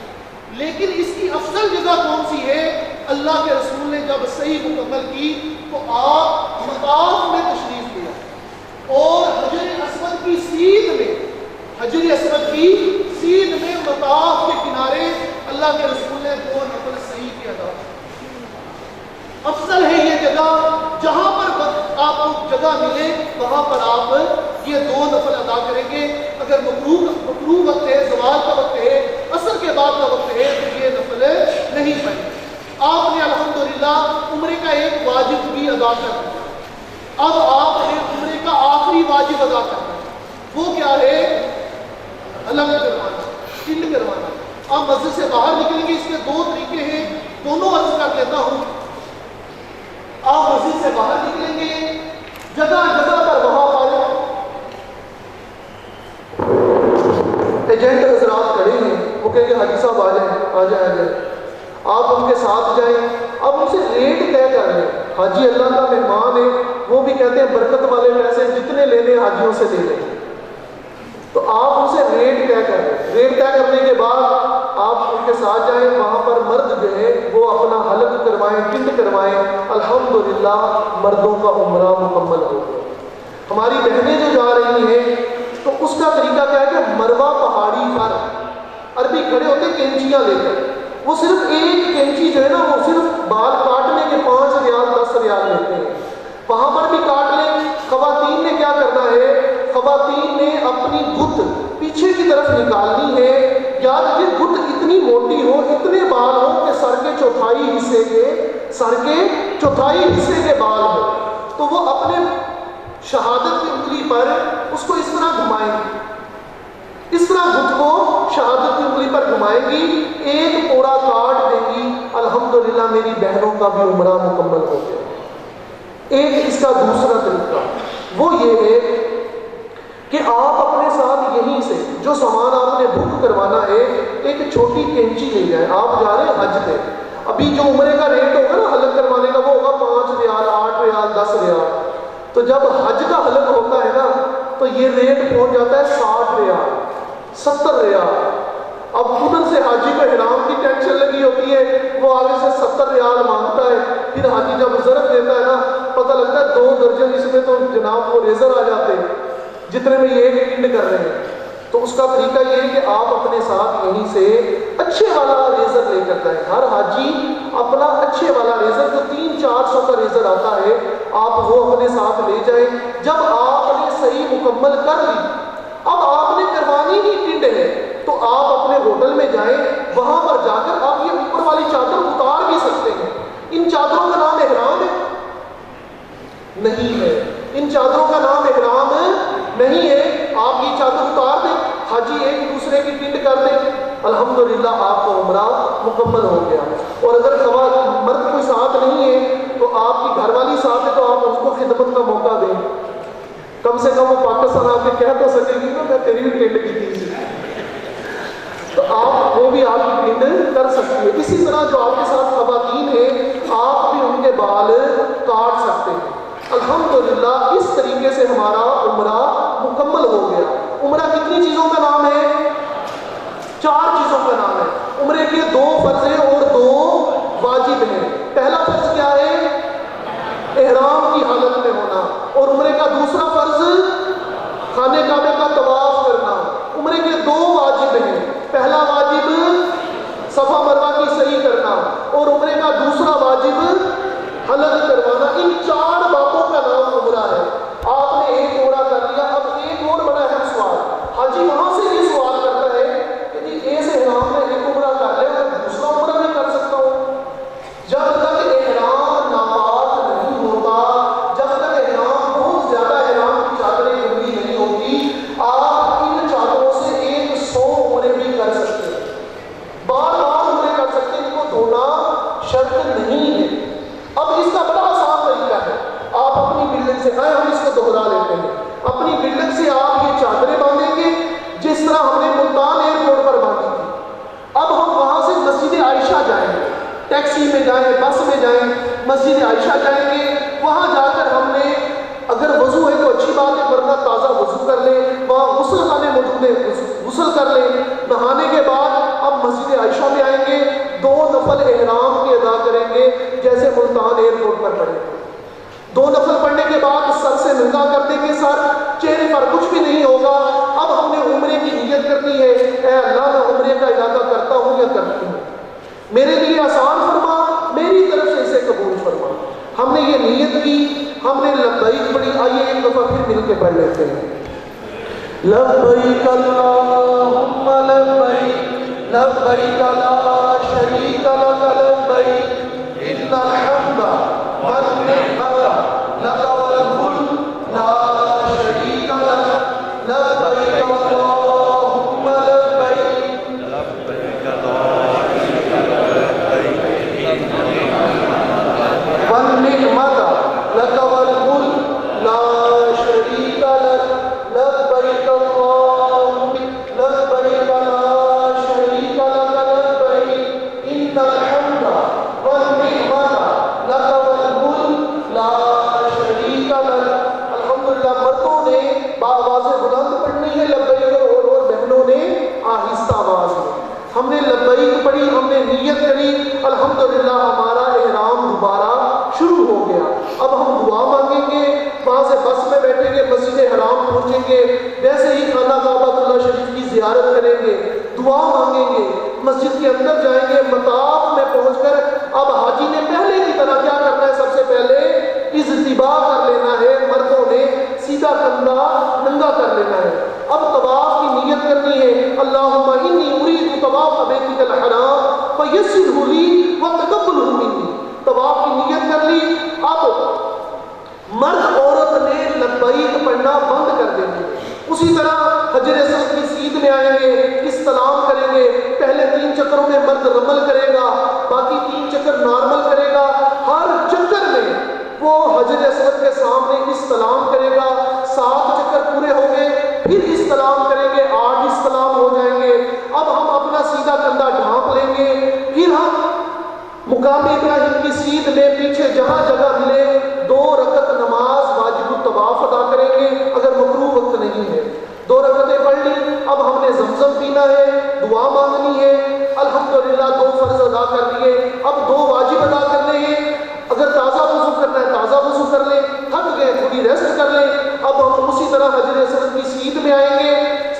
لیکن اس کی افضل جگہ کون سی ہے؟ اللہ کے رسول نے جب صحیح مکمل کی تو آپ مطاف میں تشریف لیا اور حجر اسود کی سیدھ میں، حجر اسود کی سیدھ میں مطاف کے کنارے اللہ کے رسول نے 2 نفل صحیح کی ادا کی. افضل ہے یہ جگہ، جہاں پر آپ کو جگہ ملے وہاں پر آپ یہ 2 نفل ادا کریں گے. اگر مکروہ وقت ہے، زوال کا وقت ہے، عصر کے بعد کا وقت ہے، تو یہ نفل نہیں پڑھیں. آپ نے الحمدللہ عمرے کا ایک واجب بھی ادا کر دیا. اب آپ نے عمرے کا آخری واجب ادا کرنا ہے. وہ کیا ہے؟ حلق کروانا، کنڈ کروانا. آپ مسجد سے باہر نکلیں گے، اس کے 2 طریقے ہیں، دونوں عرض کر لیتا ہوں. آپ مسجد سے باہر نکلیں گے، جگہ جگہ پر وہاں پر ایجنٹ حضرات کھڑے ہیں، وہ کہیں گے حاجی صاحب آ جائیں. آپ ان کے ساتھ جائیں. اب ان سے ریٹ طے کر لیں. حاجی اللہ کا مہمان ہے، وہ بھی کہتے ہیں برکت والے پیسے جتنے لینے حاجیوں سے لے لیں. تو آپ ان سے ریٹ طے کر لیں. ریٹ طے کرنے کے بعد آپ ان کے ساتھ جائیں. وہاں پر مرد جو ہے وہ اپنا حلق کروائیں، کنڈ کروائیں. الحمدللہ مردوں کا عمرہ مکمل ہو گیا. ہماری بہنیں جو جا رہی ہیں تو اس کا طریقہ کیا ہے کہ مروہ پہاڑی پر عربی کھڑے ہوتے کینچیاں لے کر، وہ صرف ایک کینچی جو ہے نا، وہ صرف بال کاٹنے کے 5 ریال 10 ریال لیتے ہیں. وہاں پر بھی کاٹ لیں. خواتین نے کیا کرنا ہے؟ خواتین نے اپنی گھٹ پیچھے کی طرف نکالنی ہے. یاد رکھیے گھٹ اتنی موٹی ہو، اتنے بال ہو کہ سر کے چوتھائی حصے کے بال ہو. تو وہ اپنے شہادت کی انگلی پر اس کو اس طرح گھمائیں گی، اس طرح گھٹ کو شہادت کی انگلی پر گھمائیں گی، ایک پوڑا کاٹ دیں گی. الحمدللہ میری بہنوں کا بھی عمرہ مکمل ہو گیا. ایک اس کا دوسرا طریقہ وہ یہ ہے کہ آپ اپنے ساتھ یہیں سے جو سامان آپ نے بک کروانا ہے، ایک چھوٹی کینچی لے جائیں. آپ جا رہے ہیں حج پہ، ابھی جو عمرے کا ریٹ ہوگا نا حلق کروانے کا، وہ ہوگا 5 ریال 8 ریال 10 ریال. تو جب حج کا حلق ہوتا ہے نا تو یہ ریٹ پہنچ جاتا ہے 60 ریال 70 ریال. اب ادھر سے حاجی کو احرام کی ٹینشن لگی ہوتی ہے، وہ آگے سے 70 ریال مانگتا ہے. پھر حاجی جب ضرب دیتا ہے نا، پتہ لگتا ہے 2 درجن اس میں تو جناب وہ ریزر آ جاتے ہیں جتنے میں یہ ایک کنڈ کر رہے ہیں. تو اس کا طریقہ یہ ہے کہ آپ اپنے ساتھ یہیں سے اچھے والا ریزر لے کر جائیں. ہر حاجی اپنا اچھے والا ریزر جو 300-400 کا ریزر آتا ہے آپ وہ اپنے ساتھ لے جائیں. جب آپ نے صحیح مکمل کر لی، اب آپ نے کروانی ہی ٹنڈ ہے، تو آپ اپنے ہوٹل میں جائیں، وہاں پر جا کر آپ یہ اوپر والی چادر اتار بھی سکتے ہیں. ان چادروں کا نام احرام ہے؟ نہیں ہے. ان چادروں کا نام احرام نہیں ہے. آپ یہ چادر اتار دیں، حاجی ایک دوسرے کی ٹنڈ کر دیں، الحمدللہ آپ کا عمرہ مکمل ہو گیا. اور اگر مرد کوئی ساتھ نہیں ہے تو آپ کی گھر والی ساتھ ہے تو آپ اس کو خدمت کا موقع دیں. کم سے کم وہ پاکستان آ کے کہہ تو سکے گی کہ میں تیری بھی ٹنڈ کی تھی، تو آپ وہ بھی آپ کی ٹنڈ کر سکتی ہے. اسی طرح جو آپ کے ساتھ خواتین ہیں آپ بھی ان کے بال کاٹ سکتے ہیں. الحمدللہ اس طریقے سے ہمارا عمرہ مکمل ہو گیا. عمرہ کتنی چیزوں کا نام ہے؟ 4 چیزوں کا نام ہے. عمرے کے 2 فرض ہیں اور 2 واجب ہیں. پہلا فرض کیا ہے؟ احرام کی حالت میں ہونا. اور عمرے کا دوسرا فرض خانہ کعبہ کا طواف کرنا. عمرے کے 2 واجب ہیں. پہلا واجب صفا مروہ کی صحیح کرنا اور عمرے کا دوسرا واجب حلق کروانا. ان 4 باتوں کا نام عمرہ ہے. آپ نے ایک عمرہ کر لیا. اب ایک اور بڑا اہم سوال، حاجی وہاں سے یہ سوال کرتا ہے کہ جی ایسے احرام میں ایک عمرہ کر لیا میں دوسرا عمرہ نہیں کر سکتا ہوں. جب تک احرام ناپاک نہیں ہوتا، جب تک احرام بہت زیادہ احرام کی چادریں گندی نہیں ہوتی، آپ ان چادروں سے 100 عمرے بھی کر سکتے ہیں. بار بار عمرے کر سکتے ہیں. ان کو دھونا شرط نہیں ہے. اب اس کا بڑا آسان طریقہ ہے. آپ اپنی بلڈنگ سے ہم اس کو دوہرا لیتے ہیں. اپنی بلڈنگ سے آپ یہ چادریں باندھیں گے جس طرح ہم نے ملتان ایئرپورٹ پر باندھی تھی. اب ہم وہاں سے مسجد عائشہ جائیں گے، ٹیکسی میں جائیں، بس میں جائیں، مسجد عائشہ جائیں گے. وہاں جا کر ہم نے اگر وضو ہے تو اچھی بات ہے، ورنہ تازہ وضو کر لیں. وہاں غسل خانے موجود ہیں، غسل کر لیں. نہانے کے بعد اب مسجد عائشہ میں آئیں گے، 2 نفل احرام کے ادا کریں گے جیسے ملتان ایئرپورٹ پر پڑھیں گے. 2 نفل پڑھنے کے بعد سر سے ننگا کر دیں گے، سر چہرے پر کچھ بھی نہیں ہوگا. اب ہم نے عمرے کی نیت کرنی ہے. اے اللہ میں عمرے کا ارادہ کرتا ہوں یا کرتی ہوں، میرے لیے آسان فرما، میری طرف سے اسے قبول فرما. ہم نے یہ نیت کی، ہم نے لبیک پڑھی. آئیے ایک دفعہ پھر مل کے پڑھ لیتے ہیں. لبیک اللہم لبیک لبیک لا شریک لک لبیک ان الحمد والنعمت لک والملک لا شریک لک لبیک اللہم لبیک لبیک لا شریک لک لبیک والنعمت لک والملک لا شریک لک لبیک اللہم لبیک لا شریک لک لبیک ان الحمد والنعمت لک والملک لا شریک لک. الحمدللہ مردوں نے بآواز بلند پڑھنی ہے لبیک، اور بہنوں نے آہستہ آواز میں. ہم نے لبیک پڑھی، ہم نے نیت کری، الحمدللہ ہمارا احرام دوبارہ شروع ہو گیا. اب ہم دعا مانگیں گے، وہاں سے بس میں بیٹھیں گے، مسجد حرام پہنچیں گے، ویسے ہی خانہ کعبۃ اللہ شریف کی زیارت کریں گے، دعا مانگیں گے، مسجد کے اندر جائیں گے. مطاف میں پہنچ کر اب حاجی نے پہلے کی طرح کیا کرنا ہے؟ سب سے پہلے اجتباء کر لینا ہے. مردوں نے سیدھا کندھا ننگا کر لینا ہے. اب طواف کی نیت کرنی ہے. اللہم انی ارید طواف بیتک الحرام فیسرہ لی وتقبلہ منی. طواف کی نیت کر لی. اب مرد عورت نے لبیک پڑھنا بند کر دیں گے. اسی طرح حجر اسود کی سیدھ میں آئیں گے، استلام کریں گے. پہلے 3 چکروں میں مرد رمل کرے گا، باقی 3 چکر نارمل کرے گا. ہر چکر میں وہ حجر اسود کے سامنے استلام کرے گا. 7 چکر پورے ہو گئے، پھر استلام کریں گے، 8 استلام ہو جائیں گے. اب ہم اپنا سیدھا کندھا ڈھانپ لیں گے. پھر ہم مقام ابراہیم کی سیدھ میں پیچھے جہاں جگہ ملے 2 رکعت نماز واجب الطواف ادا کریں گے. اگر مکروہ وقت نہیں ہے 2 رکعتیں پڑھ لی. اب ہم نے زمزم پینا ہے، دعا مانگنی ہے. الحمدللہ 2 فرض ادا کر لیے. اب 2 واجب ادا کرنے ہیں. اگر تازہ وضو کرنا ہے تازہ وضو کر لیں، تھک گئے تھوڑی ریسٹ کر لیں. اب ہم اسی طرح حجر اسود کی سیدھ میں آئیں گے.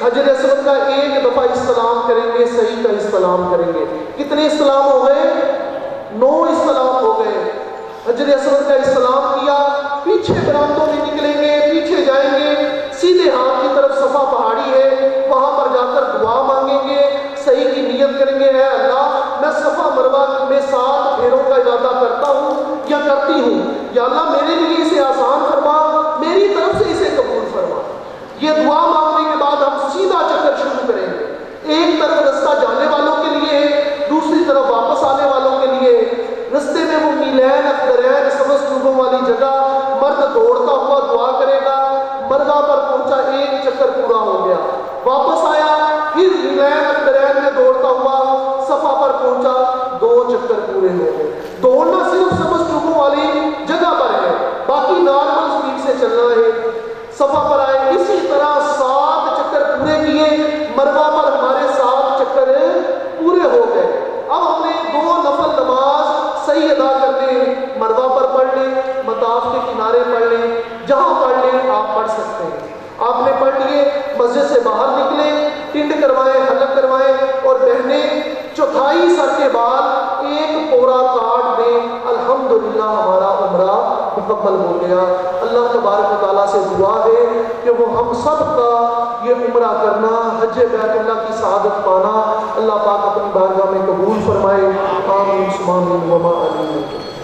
حجر اسود کا ایک دفعہ استلام کریں گے، صحیح کا استلام کریں گے۔ کتنے استلام ہو گئے؟ 9 استلام ہو گئے۔ حجر اسود کا استلام کیا، پیچھے برامدوں میں نکلیں گے، پیچھے جائیں گے، سیدھے ہاتھ کی طرف صفا پہاڑی ہے، وہاں پر جا کر دعا مانگیں گے، صحیح کی نیت کریں گے، اے اللہ میں صفا مروہ میں 7 پھیروں کا ارادہ کرتا ہوں یا کرتی ہوں، یا اللہ میرے لیے اسے آسان فرما، میری طرف سے اسے قبول فرما۔ یہ دعا مانگنے کے بعد ہم سیدھا چکر شروع کریں گے۔ ایک طرف رستہ جانے والوں کے لیے ہے، دوسری طرف واپس آنے والوں کے لیے۔ رستے میں وہ میلین اخترین سبز چوبوں والی جگہ، مرد دوڑتا ہوا دعا کرے گا، مروہ پر پہنچا، ایک چکر پورا ہو گیا، واپس آیا، پھر میلین اخترین میں دوڑتا ہوا صفا پر پہنچا، 2 چکر پورے ہو گئے۔ دوڑنا صرف سبز چوبوں والی جگہ پر ہے، باقی نارمل سپیڈ سے چلنا ہے۔ صفا پر آئے، اسی طرح 7 چکر پورے کیے، مروہ پر ہمارے 7 چکر پورے ہو گئے۔ اب ہم نے 2 نفل نماز صحیح ادا کرنے، مروہ پر پڑھ لیں، مطاف کے کنارے پڑھ لیں، جہاں پڑھ لیں آپ پڑھ سکتے ہیں۔ آپ نے پڑھ لیے، مسجد سے باہر نکلے، ٹنڈ کروائیں، حلق کروائیں، اور بہنیں 4 سر کے بعد 1 پورا کاٹ دیں، الحمدللہ ہمارا عمرہ مکمل ہو گیا۔ اللہ تبارک و تعالیٰ سے دعا ہے کہ وہ ہم سب کا یہ عمرہ کرنا، حج بیت اللہ کی سعادت پانا اللہ پاک اپنی بارگاہ میں قبول فرمائے۔ آمین ثم آمین وما علیہ۔